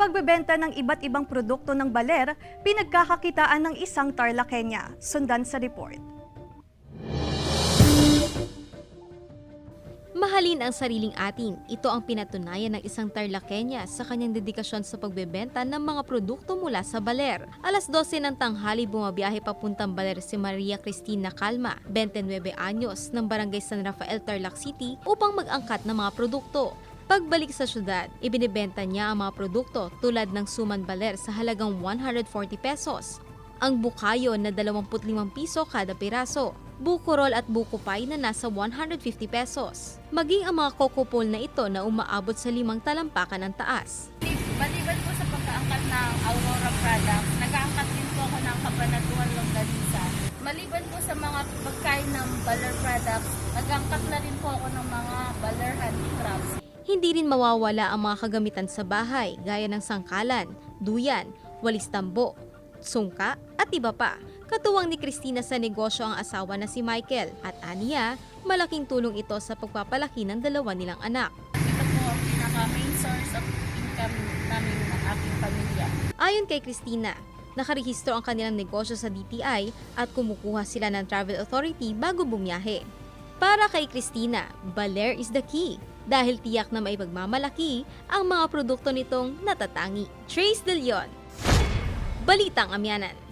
pagbebenta ng iba't ibang produkto ng baler, pinagkakakitaan ng isang Tarlaqueña. Sundan sa report. Mahalin ang sariling atin. Ito ang pinatunayan ng isang Tarlaqueña sa kanyang dedikasyon sa pagbebenta ng mga produkto mula sa baler. Alas 12 ng tanghali bumabiyahe papuntang baler si Maria Cristina Calma, 29 anyos, ng Barangay San Rafael, Tarlac City upang mag-angkat ng mga produkto. Pagbalik sa syudad, ibinibenta niya ang mga produkto tulad ng suman baler sa halagang 140 pesos. Ang bukayo na 25 piso kada piraso, buko roll at buko pie na nasa 150 pesos. Maging ang mga coco pole na ito na umaabot sa 5 talampakan ng taas. Maliban po sa pagkaangkat ng Aurora products, nag-aangkat din po ako ng Kabanatuan Longganisa. Maliban po sa mga pagkain ng baler products, nag-aangkat na rin po ako ng mga baler handicrafts. Hindi rin mawawala ang mga kagamitan sa bahay gaya ng sangkalan, duyan, walis tambo, sungka at iba pa. Katuwang ni Cristina sa negosyo ang asawa na si Michael at aniya, malaking tulong ito sa pagpapalaki ng dalawa nilang anak. Ito po ang pinaka-main source of income namin ng aking pamilya. Ayon kay Cristina, nakarehistro ang kanilang negosyo sa DTI at kumukuha sila ng travel authority bago bumiyahe. Para kay Cristina, baler is the key dahil tiyak na maipagmamalaki ang mga produkto nitong natatangi. Trace De Leon, Balitang Amyanan.